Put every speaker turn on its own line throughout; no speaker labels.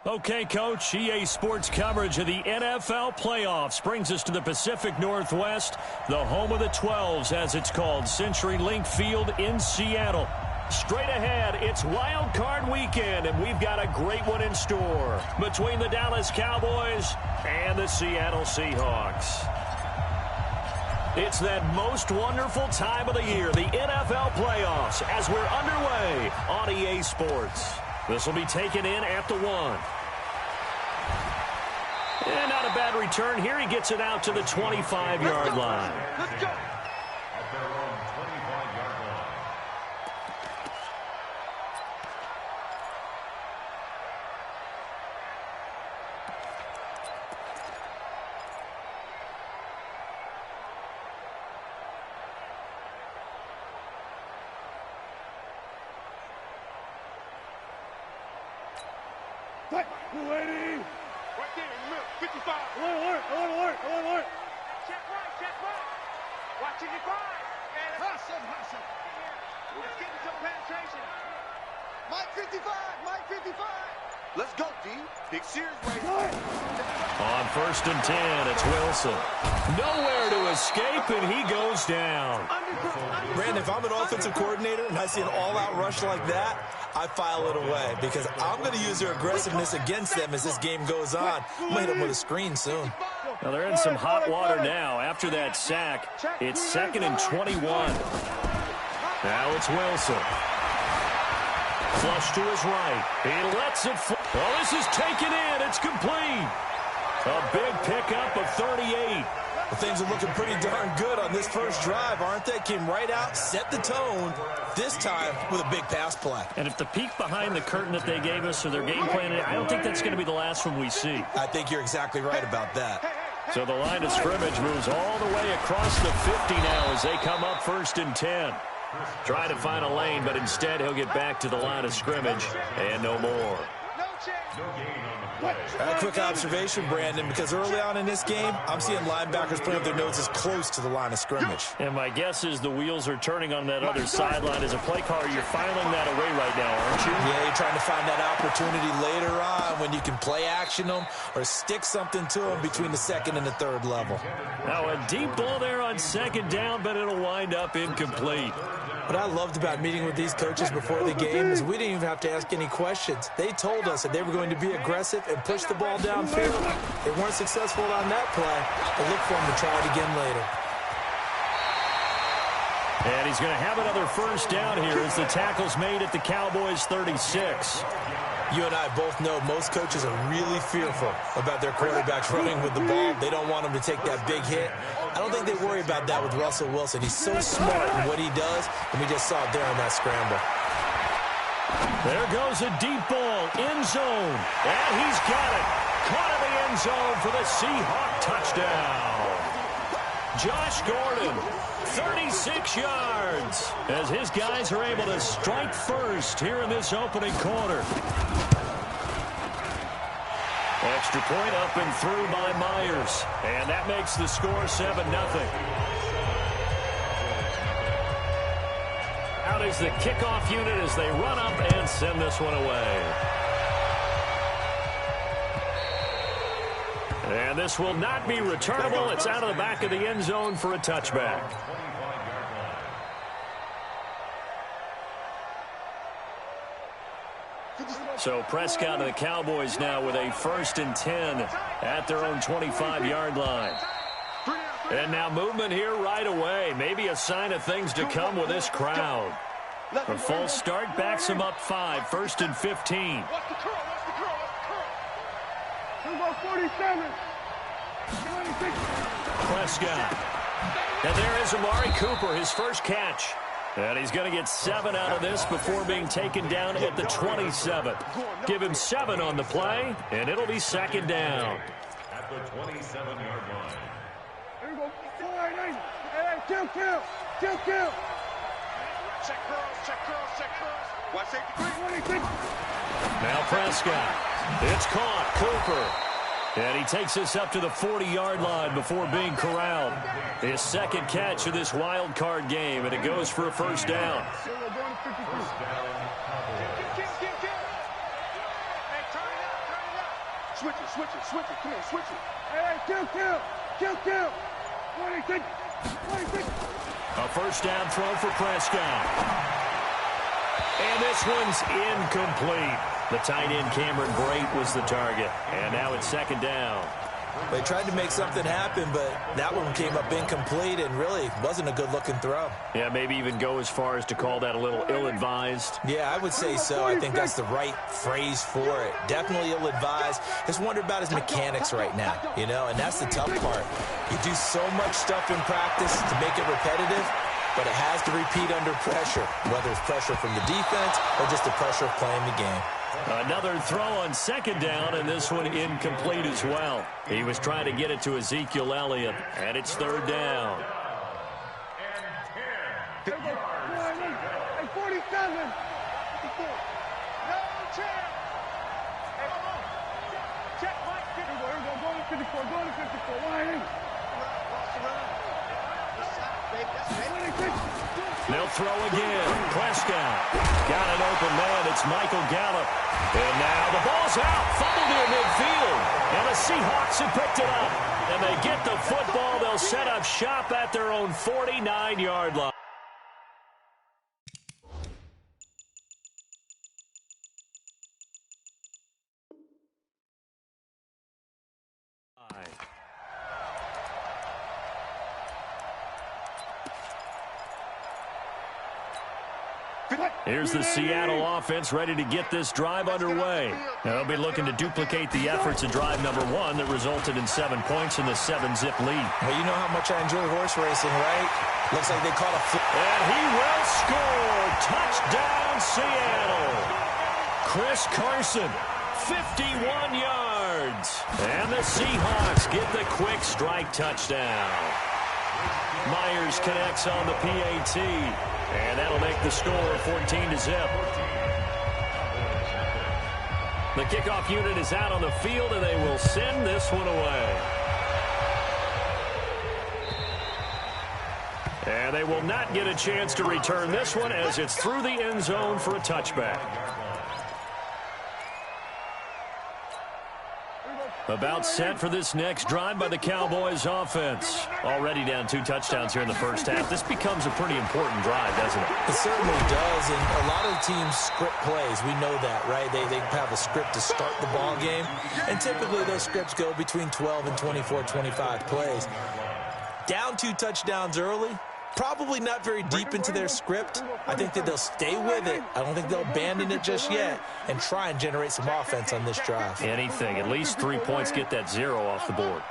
Okay, Coach, EA Sports coverage of the NFL playoffs brings us to the Pacific Northwest, the home of the 12s, as it's called, CenturyLink Field in Seattle. Straight ahead, it's Wild Card Weekend, and we've got a great one in store between the Dallas Cowboys and the Seattle Seahawks. It's that most wonderful time of the year, the NFL playoffs, as we're underway on EA Sports. This will be taken in at the 1. And not a bad return here. He gets it out to the 25-yard line.
Let's go.
Lady.
Right there, look, 55.
Alert.
Check right. Watching it right.
Hustle.
Let's get into penetration.
Mike 55.
Let's go, D. Big series right here.
On 1st and 10, it's Wilson. Nowhere to escape, and he goes down.
Brandon, if I'm an offensive coordinator and I see an all-out rush like that, I file it away because I'm going to use their aggressiveness against them as this game goes on. I'm going to hit them with a screen soon.
Well, they're in some hot water now. After that sack, it's 2nd and 21. Now it's Wilson. Flush to his right. He lets it fly. Well, this is taken in. It's complete. A big pickup of 38.
Well, things are looking pretty darn good on this first drive, aren't they? Came right out, set the tone, this time with a big pass play.
And if the peek behind the curtain that they gave us or their game plan, I don't think that's going to be the last one we see.
I think you're exactly right about that.
So the line of scrimmage moves all the way across the 50 now as they come up 1st and 10. Try to find a lane, but instead he'll get back to the line of scrimmage and no more.
A quick observation, Brandon, because early on in this game, I'm seeing linebackers putting up their noses close to the line of scrimmage.
And my guess is the wheels are turning on that other sideline. As a play caller, you're filing that away right now, aren't you?
Yeah, you're trying to find that opportunity later on when you can play action them or stick something to them between the 2nd and the 3rd level.
Now a deep ball there on 2nd down, but it'll wind up incomplete.
What I loved about meeting with these coaches before the game is we didn't even have to ask any questions. They told us that they were going to be aggressive and push the ball downfield. They weren't successful on that play, but look for them to try it again later.
And he's going to have another 1st down here as the tackle's made at the Cowboys' 36.
You and I both know most coaches are really fearful about their quarterbacks running with the ball. They don't want them to take that big hit. I don't think they worry about that with Russell Wilson. He's so smart in what he does, and we just saw it there on that scramble.
There goes a deep ball, end zone, and he's got it. Caught in the end zone for the Seahawk touchdown. Josh Gordon, 36 yards, as his guys are able to strike first here in this opening quarter. Extra point up and through by Myers, and that makes the score 7-0. Out is the kickoff unit as they run up and send this one away. And this will not be returnable. It's out of the back of the end zone for a touchback. So Prescott and the Cowboys now with a 1st and 10 at their own 25-yard line. And now movement here right away. Maybe a sign of things to come with this crowd. A false start backs them up 5, 1st and 15.
What's the curl? Here goes 47. 26.
Prescott. And there is Amari Cooper, his first catch. And he's going to get 7 out of this before being taken down at the 27. Give him 7 on the play, and it'll be 2nd down.
At the 27-yard line.
Here we go. Hey, kill.
Check curls. Watch safety.
26.
Now Prescott. It's caught. Cooper. And he takes this up to the 40-yard line before being corralled. His 2nd catch of this wild card game, and it goes for a 1st down.
Switch it, switch it, switch it. Come on, switch it. Hey, kill. 26.
A first down throw for Prescott. And this one's incomplete. The tight end Cameron Brate was the target. And now it's second down.
They tried to make something happen, but that one came up incomplete and really wasn't a good-looking throw.
Yeah, maybe even go as far as to call that a little ill-advised.
Yeah, I would say so. I think that's the right phrase for it. Definitely ill-advised. Just wonder about his mechanics right now, you know, and that's the tough part. You do so much stuff in practice to make it repetitive, but it has to repeat under pressure, whether it's pressure from the defense or just the pressure of playing the game.
Another throw on second down, and this one incomplete as well. He was trying to get it to Ezekiel Elliott, and it's third down.
Hey, 47. 54. No chance. Hey, hold on. Check Mike. Here we go. Go to 54. Go to 54. Line in.
They'll throw again. Prescott got an open man. It's Michael Gallup. And now the ball's out. Fumble near midfield. And the Seahawks have picked it up. And they get the football. They'll set up shop at their own 49-yard line. Here's the Seattle offense ready to get this drive underway. They'll be looking to duplicate the efforts of drive number 1 that resulted in 7 points in the 7-zip lead.
Well, you know how much I enjoy horse racing, right? Looks like they caught a flip.
And he will score. Touchdown, Seattle. Chris Carson, 51 yards. And the Seahawks get the quick strike touchdown. Myers connects on the PAT. And that'll make the score 14-zip. The kickoff unit is out on the field, and they will send this one away. And they will not get a chance to return this one as it's through the end zone for a touchback. About set for this next drive by the Cowboys offense. Already down 2 touchdowns here in the first half. This becomes a pretty important drive, doesn't it?
It certainly does, and a lot of teams script plays. We know that, right? They have a script to start the ball game, and typically those scripts go between 12 and 24, 25 plays. Down 2 touchdowns early, probably not very deep into their script. I think that they'll stay with it. I don't think they'll abandon it just yet and try and generate some offense on this drive.
Anything. At least 3 points, get that 0 off the board.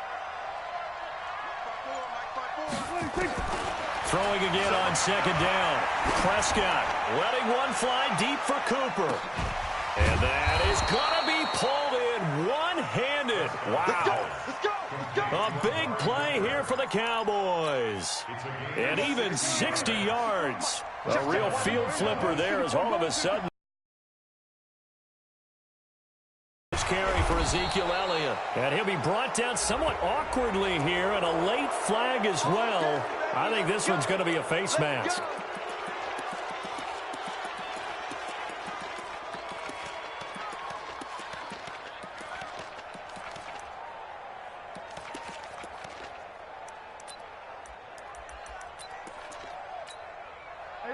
Throwing again on second down. Prescott letting one fly deep for Cooper. And that is going to be pulled in one-handed. Wow. A big play here for the Cowboys. And even 60 yards. A real field flipper there as all of a sudden. Carry for Ezekiel Elliott. And he'll be brought down somewhat awkwardly here, and a late flag as well. I think this one's going to be a face mask.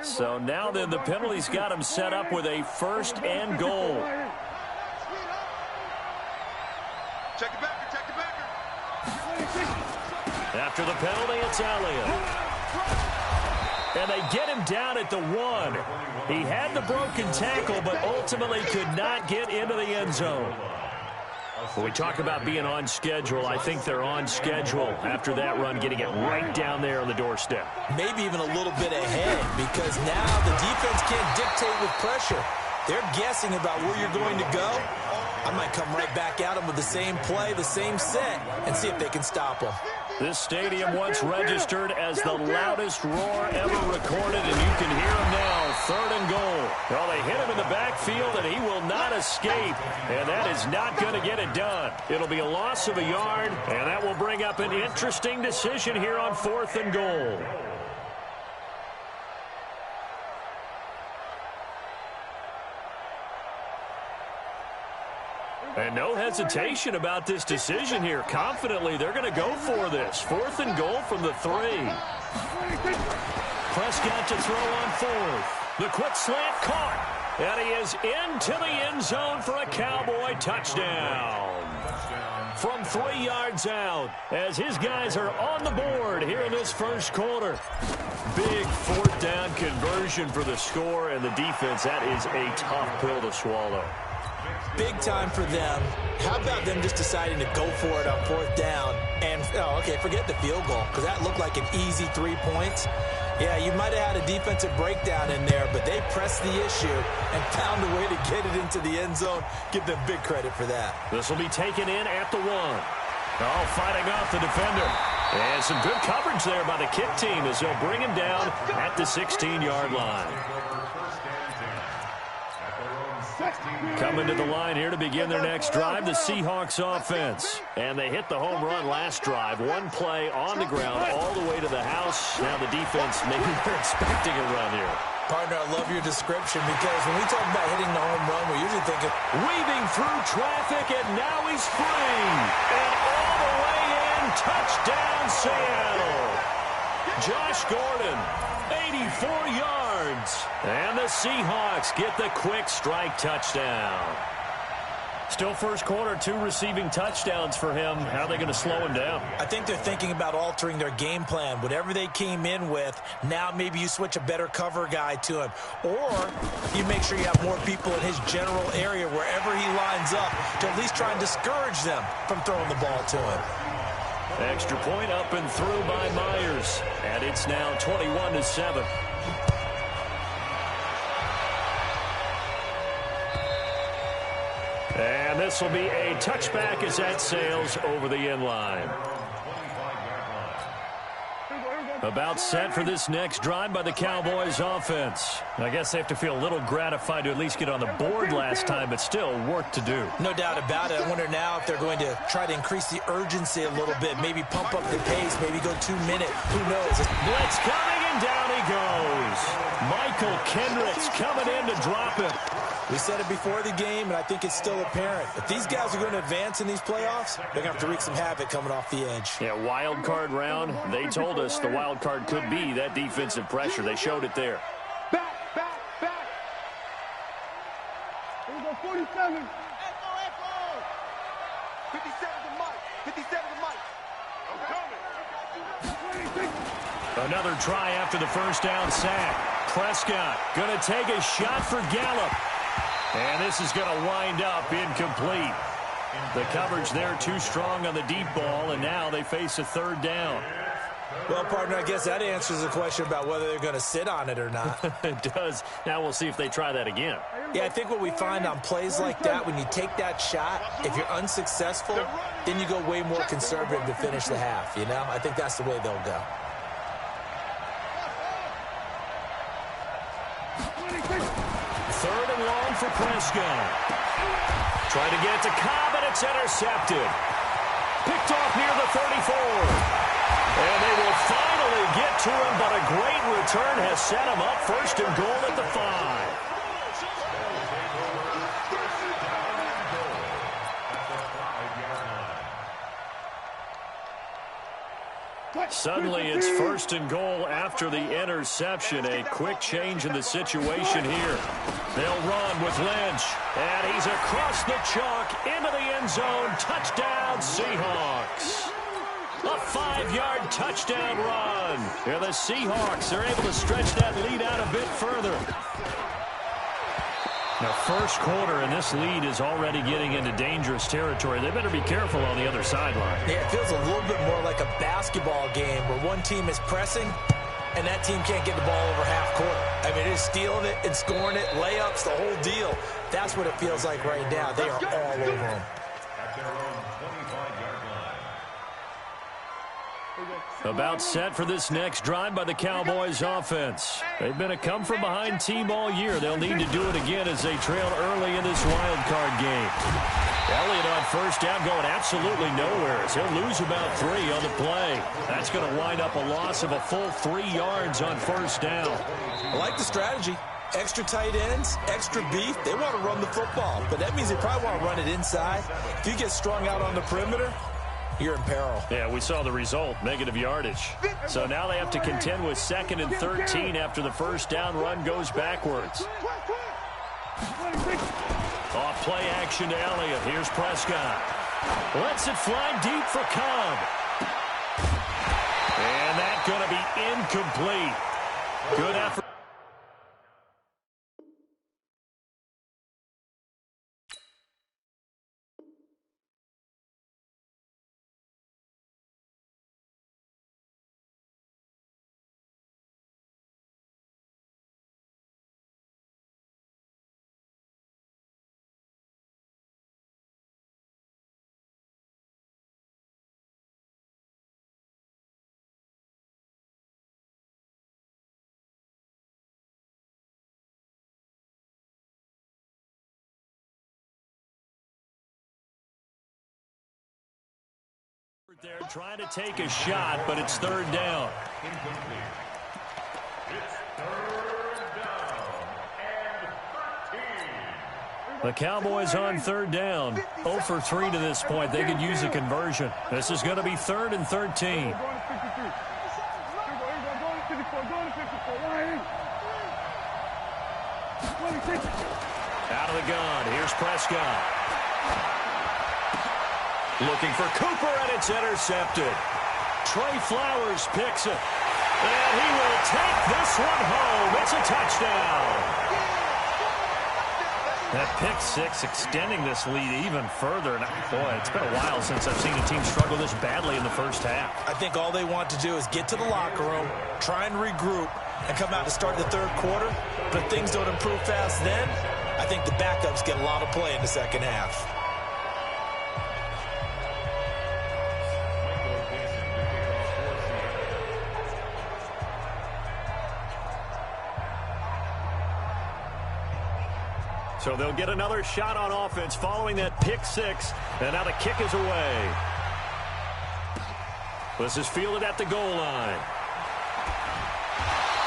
So now then the penalty's got him set up with a first and goal.
Check it back.
After the penalty, it's Elliott. And they get him down at the 1. He had the broken tackle, but ultimately could not get into the end zone. When we talk about being on schedule, I think they're on schedule after that run, getting it right down there on the doorstep.
Maybe even a little bit ahead, because now the defense can't dictate with pressure. They're guessing about where you're going to go. I might come right back at them with the same play, the same set, and see if they can stop them.
This stadium once registered as the loudest roar ever recorded, and you can hear him now, 3rd and goal. Well, they hit him in the backfield, and he will not escape, and that is not going to get it done. It'll be a loss of a yard, and that will bring up an interesting decision here on 4th and goal. And no hesitation about this decision here. Confidently, they're going to go for this. 4th and goal from the 3. Prescott to throw on 4th. The quick slant caught. And he is into the end zone for a Cowboy touchdown. From 3 yards out, as his guys are on the board here in this first quarter. Big 4th down conversion for the score, and the defense, that is a tough pill to swallow.
Big time for them. How about them just deciding to go for it on 4th down? And, forget the field goal, because that looked like an easy 3 points. Yeah, you might have had a defensive breakdown in there, but they pressed the issue and found a way to get it into the end zone. Give them big credit for that.
This will be taken in at the 1. Oh, fighting off the defender. And some good coverage there by the kick team as they'll bring him down at the 16-yard line. Coming to the line here to begin their next drive, the Seahawks offense. And they hit the home run last drive. 1 play on the ground all the way to the house. Now the defense, maybe they're expecting a run here.
Partner, I love your description because when we talk about hitting the home run, we're usually thinking
weaving through traffic, and now he's free. And all the way in, touchdown Seattle. Josh Gordon, 84 yards. And the Seahawks get the quick strike touchdown. Still first quarter, 2 receiving touchdowns for him. How are they going to slow him down?
I think they're thinking about altering their game plan. Whatever they came in with, now maybe you switch a better cover guy to him. Or you make sure you have more people in his general area wherever he lines up to at least try and discourage them from throwing the ball to him.
Extra point up and through by Myers. And it's now 21-7. And this will be a touchback as that sails over the end line. About set for this next drive by the Cowboys offense. I guess they have to feel a little gratified to at least get on the board last time, but still work to do.
No doubt about it. I wonder now if they're going to try to increase the urgency a little bit, maybe pump up the pace, maybe go 2 minute. Who knows?
Blitz coming, and down he goes. Michael Kendricks coming in to drop it.
We said it before the game, and I think it's still apparent. If these guys are going to advance in these playoffs, they're going to have to wreak some havoc coming off the edge.
Yeah, wild card round. They told us the wild card could be that defensive pressure. They showed it there.
Back. Here we go, 47. Echo. 57 to Mike. 57 to Mike. I'm coming.
Another try after the first down sack. Prescott going to take a shot for Gallup. And this is going to wind up incomplete. The coverage there too strong on the deep ball, and now they face a 3rd down.
Well, partner, I guess that answers the question about whether they're going to sit on it or not.
It does. Now we'll see if they try that again.
Yeah, I think what we find on plays like that, when you take that shot, if you're unsuccessful, then you go way more conservative to finish the half, you know? I think that's the way they'll go.
Third and long for Prescott. Trying to get it to Cobb, and it's intercepted. Picked off near the 34. And they will finally get to him, but a great return has set him up 1st and goal at the 5. Suddenly it's 1st and goal after the interception. A quick change in the situation here. They'll run with Lynch. And he's across the chalk into the end zone. Touchdown, Seahawks. A 5-yard touchdown run. Here the Seahawks are able to stretch that lead out a bit further. Now, first quarter, and this lead is already getting into dangerous territory. They better be careful on the other sideline.
Yeah, it feels a little bit more like a basketball game where one team is pressing and that team can't get the ball over half court. I mean, they're stealing it and scoring it, layups, the whole deal. That's what it feels like right now. They are all over them.
About set for this next drive by the Cowboys offense. They've been a come-from-behind team all year. They'll need to do it again as they trail early in this wild card game. Elliott on first down going absolutely nowhere as he'll lose about 3 on the play. That's going to wind up a loss of a full 3 yards on first down.
I like the strategy. Extra tight ends, extra beef, they want to run the football. But that means they probably want to run it inside. If you get strung out on the perimeter, you're in peril.
Yeah, we saw the result, negative yardage. So now they have to contend with 2nd and 13 after the first down run goes backwards. Off play action to Elliott. Here's Prescott. Lets it fly deep for Cobb. And that's going to be incomplete. Good effort. They're trying to take a shot, but it's 3rd down.
Incomplete. It's 3rd down and 13.
The Cowboys on 3rd down. 0 for 3 to this point. They could use a conversion. This is going to be 3rd and 13. Out of the gun. Here's Prescott. Looking for Cooper, and it's intercepted. Trey Flowers picks it. And he will take this one home. It's a touchdown. That pick six extending this lead even further. And boy, it's been a while since I've seen a team struggle this badly in the first half.
I think all they want to do is get to the locker room, try and regroup, and come out to start the 3rd quarter. But if things don't improve fast then, I think the backups get a lot of play in the 2nd half.
So they'll get another shot on offense following that pick six. And now the kick is away. This is fielded at the goal line.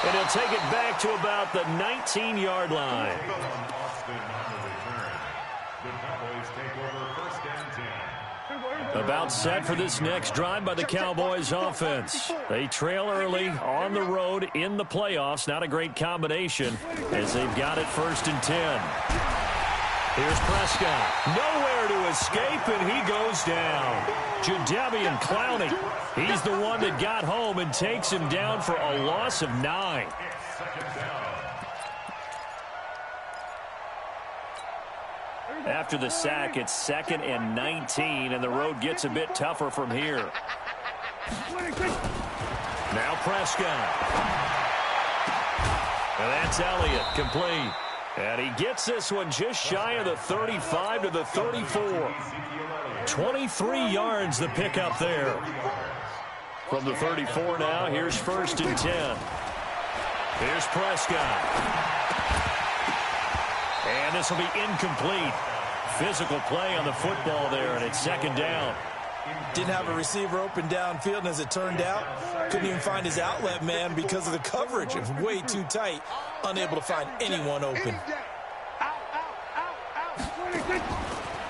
And he'll take it back to about the 19-yard line. About set for this next drive by the Cowboys offense. They trail early on the road in the playoffs. Not a great combination as they've got it 1st and 10. Here's Prescott. Nowhere to escape, and he goes down. Jadeveon Clowney. He's the one that got home and takes him down for a loss of 9. After the sack, it's 2nd and 19, and the road gets a bit tougher from here. Now Prescott. And that's Elliott, complete. And he gets this one just shy of the 35 to the 34. 23 yards the pickup there. From the 34 now, here's 1st and 10. Here's Prescott. And this will be incomplete. Physical play on the football there, and it's 2nd down.
Didn't have a receiver open downfield, and as it turned out, couldn't even find his outlet man because of the coverage. It was way too tight, unable to find anyone open.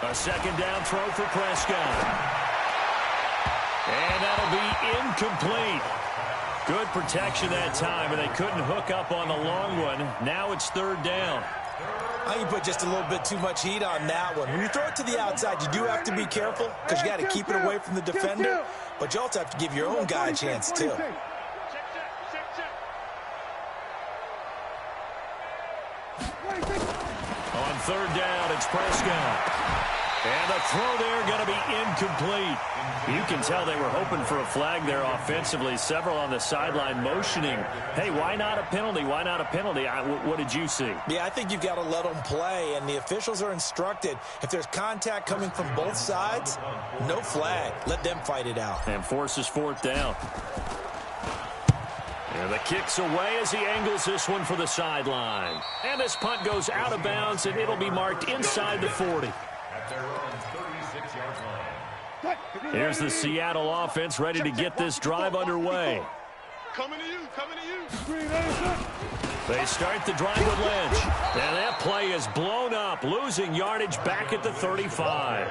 A 2nd down throw for Prescott. And that'll be incomplete. Good protection that time, and they couldn't hook up on the long one. Now it's 3rd down.
I think you put just a little bit too much heat on that one. When you throw it to the outside, you do have to be careful because you got to keep it away from the defender, but you also have to give your own guy a chance too.
On 3rd down, it's Prescott. And the throw there going to be incomplete. You can tell they were hoping for a flag there offensively. Several on the sideline motioning, hey, why not a penalty? Why not a penalty? What did you see?
Yeah, I think you've got to let them play, and the officials are instructed. If there's contact coming from both sides, no flag. Let them fight it out.
And forces 4th down. And the kick's away as he angles this one for the sideline. And this punt goes out of bounds, and it'll be marked inside the 40. Here's the Seattle offense ready to get this drive underway.
Coming to you, coming to you.
They start the drive with Lynch. And that play is blown up, losing yardage back at the 35.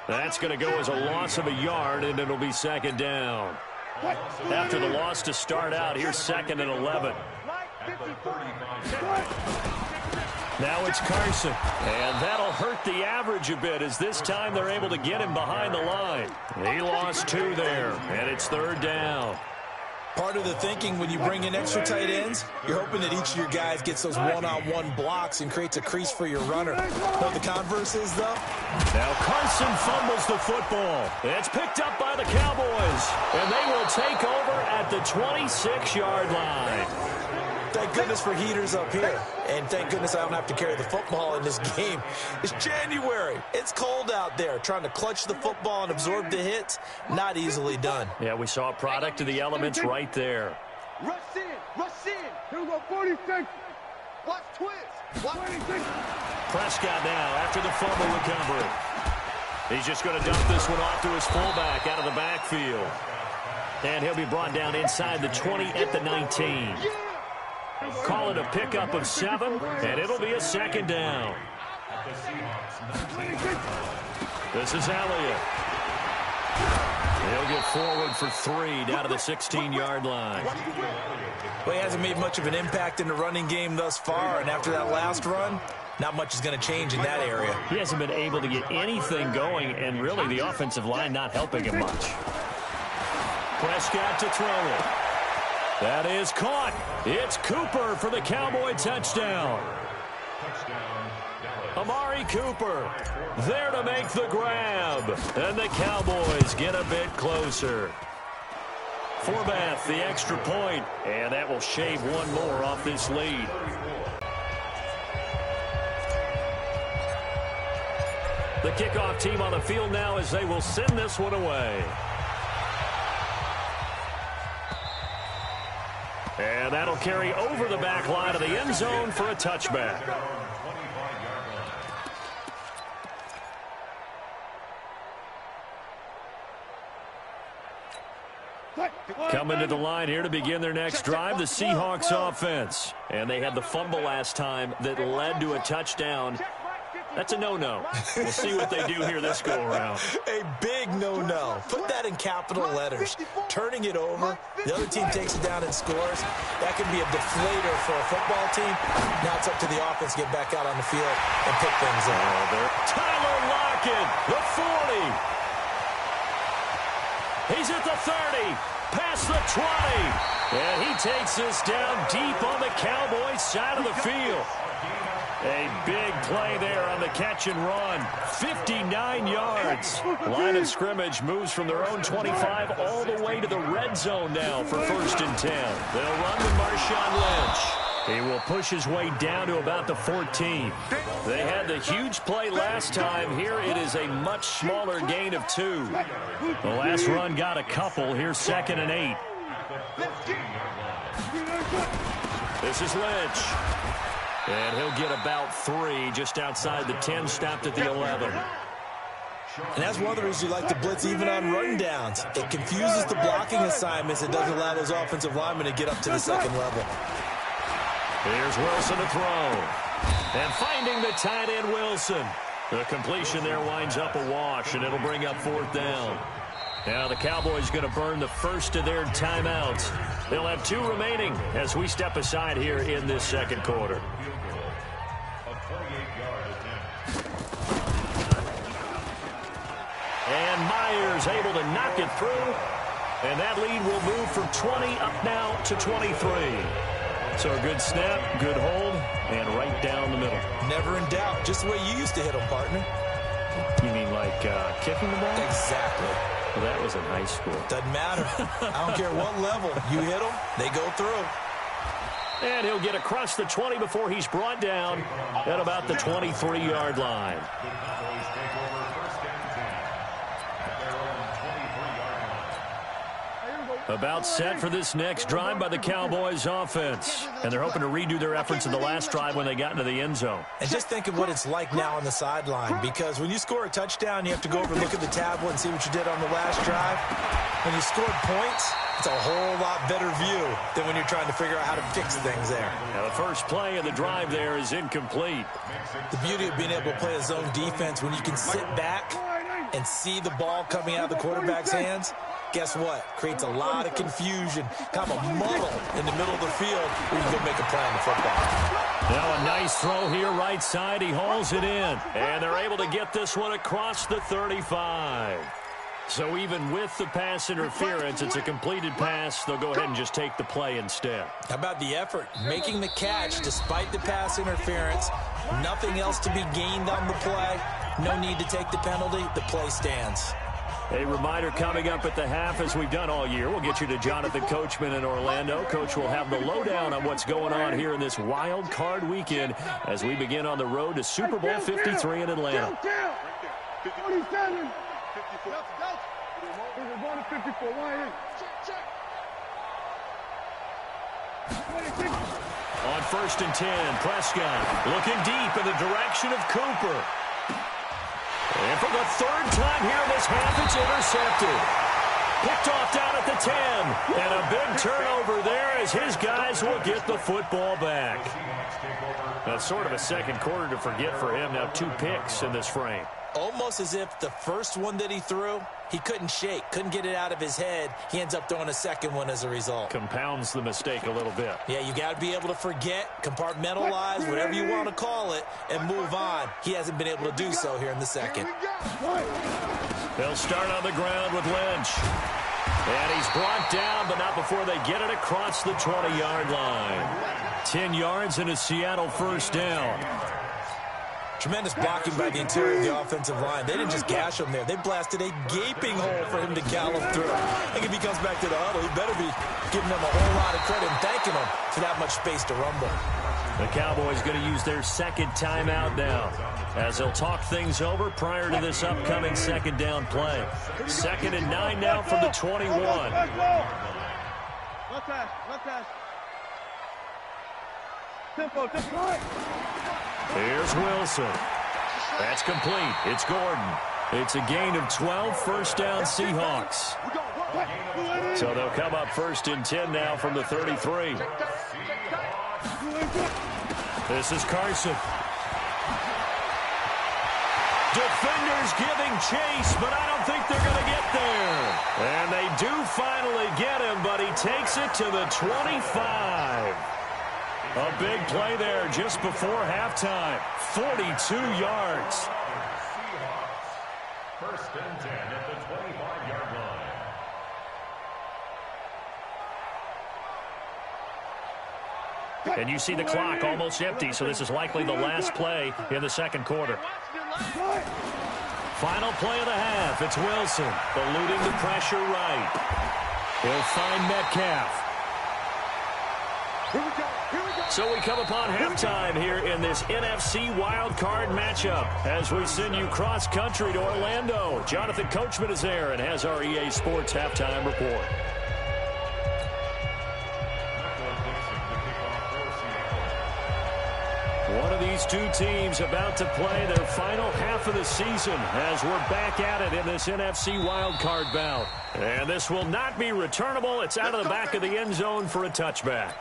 That's going to go as a loss of a yard, and it'll be second down. After the loss to start out, here's 2nd and 11. Now it's Carson. And that'll hurt the average a bit as this time they're able to get him behind the line. He lost 2 there, and it's 3rd down.
Part of the thinking when you bring in extra tight ends, you're hoping that each of your guys gets those one-on-one blocks and creates a crease for your runner. What the converse is, though?
Now Carson fumbles the football. It's picked up by the Cowboys, and they will take over at the 26-yard line.
Thank goodness for heaters up here. And thank goodness I don't have to carry the football in this game. It's January. It's cold out there. Trying to clutch the football and absorb the hits, not easily done.
Yeah, we saw a product of the elements right there.
Rush in. Here we go, 46. Watch twist. Watch 26.
Prescott now after the fumble recovery. He's just going to dump this one off to his fullback out of the backfield. And he'll be brought down inside the 20 at the 19. Call it a pickup of 7, and it'll be a 2nd down. This is Elliott. He'll get forward for 3 down to the 16-yard line.
Well, he hasn't made much of an impact in the running game thus far, and after that last run, not much is going to change in that area.
He hasn't been able to get anything going, and really the offensive line not helping him much. Prescott to throw it. That is caught. It's Cooper for the Cowboy touchdown. Amari Cooper there to make the grab. And the Cowboys get a bit closer. Forbath, the extra point, and that will shave one more off this lead. The kickoff team on the field now as they will send this one away. And that'll carry over the back line of the end zone for a touchback. Coming to the line here to begin their next drive, the Seahawks offense. And they had the fumble last time that led to a touchdown. That's a no-no. We'll see what they do here this go-around.
A big no-no. Put that in capital letters. Turning it over, the other team takes it down and scores. That can be a deflator for a football team. Now it's up to the offense to get back out on the field and pick things up.
Tyler Lockett, the 40. He's at the 30, past the 20. And he takes this down deep on the Cowboys side of the field. A big play there on the catch and run. 59 yards. Line of scrimmage moves from their own 25 all the way to the red zone now for 1st and 10. They'll run with Marshawn Lynch. He will push his way down to about the 14. They had the huge play last time. Here it is a much smaller gain of 2. The last run got a couple. Here's 2nd and 8. This is Lynch. And he'll get about 3 just outside the 10, stopped at the 11.
And that's one of the reasons you like to blitz even on run downs. It confuses the blocking assignments. It doesn't allow those offensive linemen to get up to the 2nd level.
Here's Wilson to throw. And finding the tight end Wilson. The completion there winds up a wash, and it'll bring up 4th down. Now the Cowboys going to burn the first of their timeouts. They'll have 2 remaining as we step aside here in this 2nd quarter. And Myers able to knock it through. And that lead will move from 20 up now to 23. So a good snap, good hold, and right down the middle.
Never in doubt. Just the way you used to hit them, partner.
You mean like kicking the ball?
Exactly.
Well, that was in high school.
Doesn't matter. I don't care what level. You hit them, they go through.
And he'll get across the 20 before he's brought down at about the 23-yard line. About set for this next drive by the Cowboys offense. And they're hoping to redo their efforts in the last drive when they got into the end zone.
And just think of what it's like now on the sideline, because when you score a touchdown, you have to go over and look at the tablet and see what you did on the last drive. When you scored points, it's a whole lot better view than when you're trying to figure out how to fix things there.
Now the first play of the drive there is incomplete.
The beauty of being able to play a zone defense when you can sit back and see the ball coming out of the quarterback's hands, guess what? Creates a lot of confusion, kind of a muddle in the middle of the field where you can go make a play on the football.
Now a nice throw here right side. He hauls it in. And they're able to get this one across the 35. So even with the pass interference, it's a completed pass. They'll go ahead and just take the play instead. How
about the effort? Making the catch despite the pass interference. Nothing else to be gained on the play. No need to take the penalty. The play stands.
A reminder coming up at the half, as we've done all year. We'll get you to Jonathan Coachman in Orlando. Coach will have the lowdown on what's going on here in this wild card weekend as we begin on the road to Super Bowl 53 in Atlanta.
47. 54. We're going to 54.
On 1st and 10, Prescott looking deep in the direction of Cooper. And for the third time here in this half, it's intercepted. Picked off down at the 10. And a big turnover there as his guys will get the football back. That's sort of a second quarter to forget for him. Now 2 picks in this frame.
Almost as if the first one that he threw, he couldn't shake, couldn't get it out of his head. He ends up throwing a second one as a result.
Compounds the mistake a little bit.
Yeah, you got to be able to forget, compartmentalize, whatever you want to call it, and move on. He hasn't been able to do so here in the second.
They'll start on the ground with Lynch. And he's brought down, but not before they get it across the 20-yard line. 10 yards and a Seattle first down.
Tremendous blocking by the interior of the offensive line. They didn't just gash him there. They blasted a gaping hole for him to gallop through. I think if he comes back to the huddle, he better be giving them a whole lot of credit and thanking them for that much space to rumble.
The Cowboys going to use their second timeout now as they'll talk things over prior to this upcoming second down play. 2nd and 9 now from the 21.
Tempo.
Here's Wilson. That's complete. It's Gordon. It's a gain of 12, first down Seahawks. So they'll come up 1st and 10 now from the 33. This is Carson. Defenders giving chase, but I don't think they're going to get there. And they do finally get him, but he takes it to the 25. A big play there just before halftime. 42 yards.
1st and 10 at the 25-yard line.
And you see the clock almost empty, so this is likely the last play in the second quarter. Final play of the half. It's Wilson eluding the pressure right. He'll find Metcalf. So we come upon halftime here in this NFC wildcard matchup as we send you cross-country to Orlando. Jonathan Coachman is there and has our EA Sports halftime report. One of these two teams about to play their final half of the season as we're back at it in this NFC wildcard bout. And this will not be returnable. It's out of the back of the end zone for a touchback.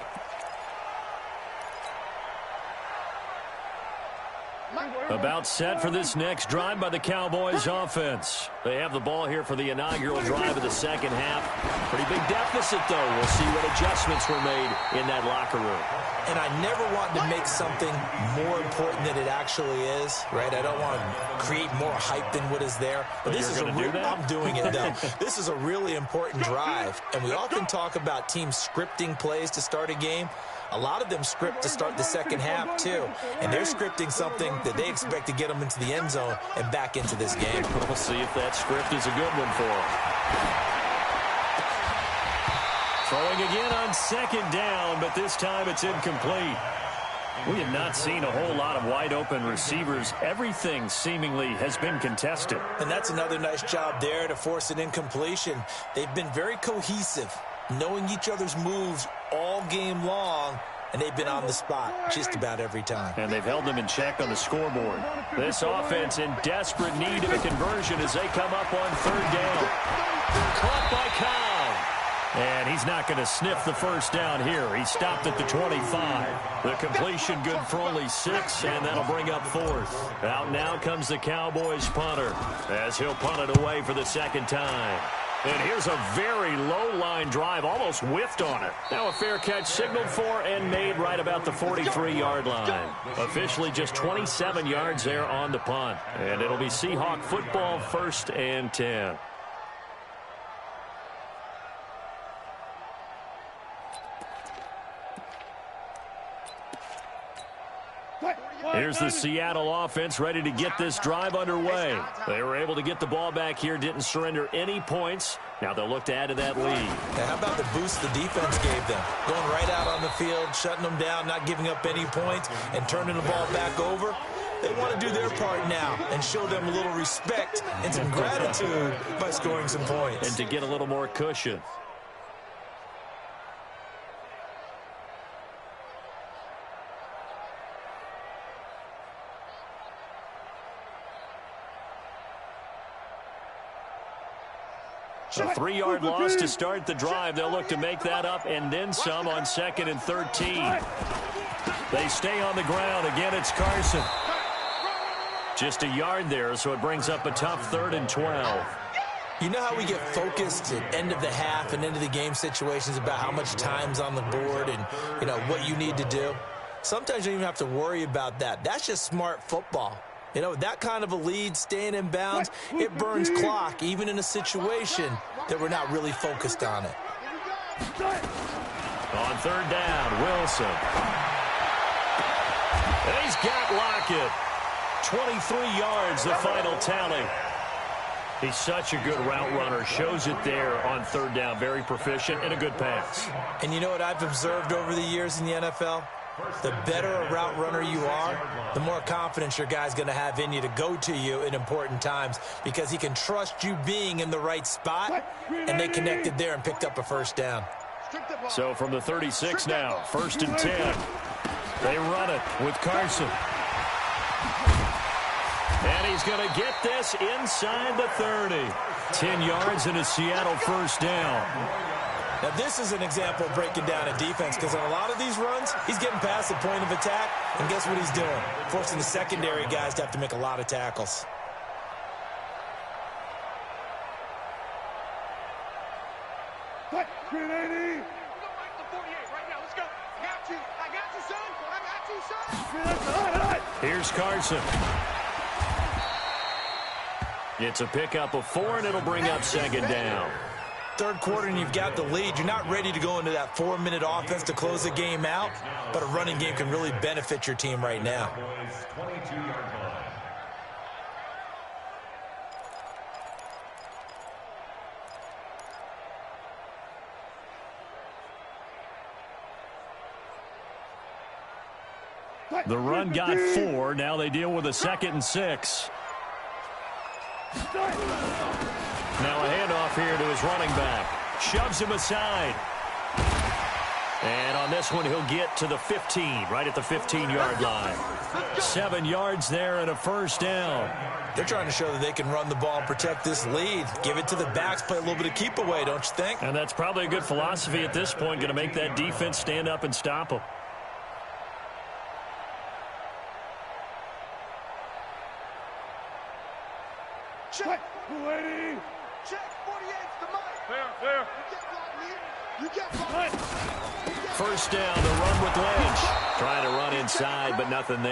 About set for this next drive by the Cowboys offense. They have the ball here for the inaugural drive of the second half. Pretty big deficit, though. We'll see what adjustments were made in that locker room.
And I never want to make something more important than it actually is, right? I don't want to create more hype than what is there. But this is a I'm doing it, though. This is a really important drive. And we often talk about teams scripting plays to start a game. A lot of them script to start the second half, too. And they're scripting something that they expect to get them into the end zone and back into this game.
We'll see if that script is a good one for them. Throwing again on second down, but this time it's incomplete. We have not seen a whole lot of wide-open receivers. Everything seemingly has been contested.
And that's another nice job there to force an incompletion. They've been very cohesive knowing each other's moves all game long, and they've been on the spot just about every time.
And they've held them in check on the scoreboard. This offense in desperate need of a conversion as they come up on third down. Caught by Cobb. And he's not going to sniff the first down here. He stopped at the 25. The completion good for only 6, and that'll bring up fourth. Out now comes the Cowboys punter as he'll punt it away for the second time. And here's a very low-line drive, almost whiffed on it. Now a fair catch signaled for and made right about the 43-yard line. Officially just 27 yards there on the punt. And it'll be Seahawk football, 1st and 10. Here's the Seattle offense ready to get this drive underway. They were able to get the ball back here, didn't surrender any points. Now they'll look to add to that lead.
Now, how about the boost the defense gave them? Going right out on the field, shutting them down, not giving up any points, and turning the ball back over. They want to do their part now and show them a little respect and some gratitude by scoring some points.
And to get a little more cushion. A 3-yard loss to start the drive. They'll look to make that up and then some on 2nd and 13. They stay on the ground. Again, it's Carson. Just a yard there, so it brings up a tough 3rd and 12.
You know how we get focused at end of the half and end of the game situations about how much time's on the board and, you know, what you need to do? Sometimes you don't even have to worry about that. That's just smart football. You know, that kind of a lead, staying in bounds, it burns clock, even in a situation that we're not really focused on it.
On 3rd down, Wilson. And he's got Lockett. 23 yards, the final tally. He's such a good route runner. Shows it there on 3rd down. Very proficient and a good pass.
And you know what I've observed over the years in the NFL? The better a route runner you are, the more confidence your guy's going to have in you to go to you in important times because he can trust you being in the right spot, and they connected there and picked up a 1st down.
So from the 36 now, 1st and 10. They run it with Carson. And he's going to get this inside the 30. 10 yards and a Seattle 1st down.
Now, this is an example of breaking down a defense because on a lot of these runs, he's getting past the point of attack, and guess what he's doing? Forcing the secondary guys to have to make a lot of tackles.
What? 380.
We're going back to 48 right now. Let's go. I got you, son. I got you, son.
Here's Carson. It's a pickup of 4, and it'll bring up 2nd down.
3rd quarter and you've got the lead. You're not ready to go into that 4-minute offense to close the game out, but a running game can really benefit your team right now.
The run got 4. Now they deal with a 2nd and 6. Now a handoff here to his running back. Shoves him aside. And on this one, he'll get to the 15, right at the 15-yard line. 7 yards there and a 1st down.
They're trying to show that they can run the ball and protect this lead. Give it to the backs, play a little bit of keep away, don't you think?
And that's probably a good philosophy at this point, going to make that defense stand up and stop them.
Check. 280.
Check. 48's the mic.
Clear.
You get blocked.
1st down, the run with Lynch. Trying to run inside, but nothing there.